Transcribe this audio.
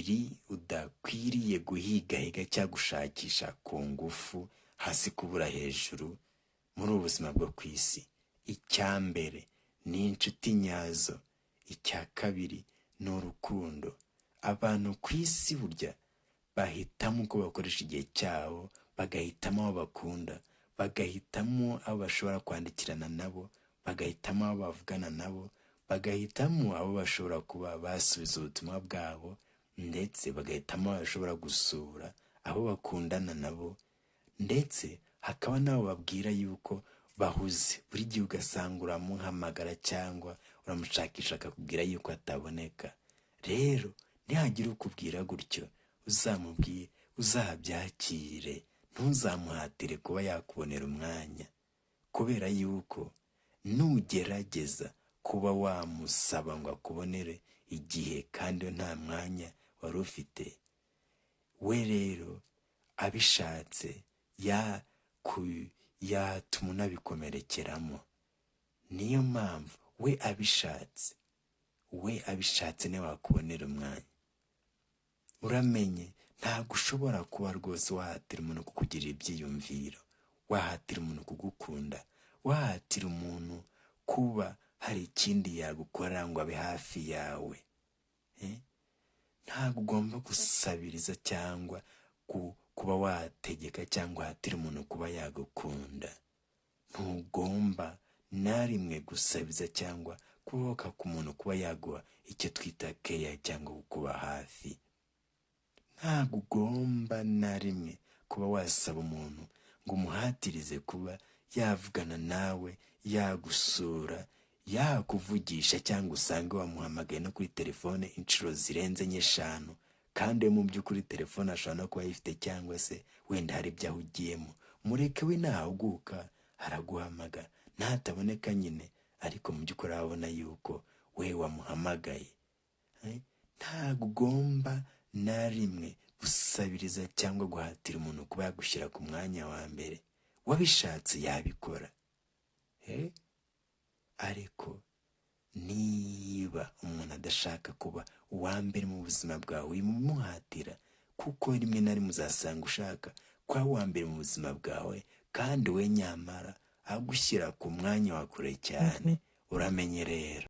bibiri udakwiriye guhigahiga cyangwa gushakisha ku ngufu hasi kubura hejuru muri ubu buzima bwo ku isi. Icya mbere ni inshuti nyazo. Icya kabiri ni urukundo. Abantu ku isi burya bahitamo uko bakoresha igihe cyabo, bagahitamo abo bakunda, bagahitamo abo bashobora kwandikirana nabo, bagahitamo abo bavugana nabo, bagahitamo abo bashobora kuba basubiza ubutumwa bwabo, ndetse bagahitamo abo bashobora gusura, abo bakundana nabo, ndetse hakaba n'abo babwira yuko bahuze. Buri gihe ugasanga uramuhamagara cyangwa uramushakisha akakubwira yuko ataboneka. Rero nihagira ukubwira gutyo, uzamubwire, uzabyakire, ntuzamuhatire kuba yakubonera umwanya, kubera yuko nugerageza kuba wamusaba ngo akubonere igihe kandi nta mwanya wari ufite, we rero abishatse yatuma unabikomerekeramo. Niyo mpamvu we abishatse niwe wakubonera umwanya. Uramenye, ntabwo ushobora kuba rwose wahatira umuntu kukugirira ibyiyumviro, wahatira umuntu kugukunda, wahatira umuntu kuba hari ikindi yagukorera ngo abe hafi yawe. Ntabwo ugomba gusabiriza cyangwa kuba wategeka cyangwa wahatira umuntu kuba yagukunda. Ntugomba na rimwe gusabiriza cyangwa kuboka ku muntu kuba yaguha icyo twita keya cyangwa kuba hafi. Ntabwo ugomba na rimwe kuba wasaba umuntu ngo umuhatirize kuba yavugana nawe, yagusura, yakuvugisha, cyangwa usange wamuhamagaye no kuri telefone inshuro zirenze 5, kandi mu by'ukuri telefone ashobora no kuba yifite cyangwa se wenda hari ibyo ahugiyemo. Mureke we nahuguka araguhamagara, nataboneka nyine, ariko mu by'ukuri abona yuko we wamuhamagaye. Ntabwo ugomba na rimwe gusabiriza cyangwa guhatira umuntu kuba yagushyira ku mwanya wa mbere. Wabishatse yabikora. Ariko niba umuntu adashaka kuba uwa mbere mu buzima bwawe, wimuhatira, kuko rimwe na rimwe uzasanga ushaka kuba uwa mbere mu buzima bwawe kandi we nyamara agushyira ku mwanya wa kure cyane. Uramenye rero.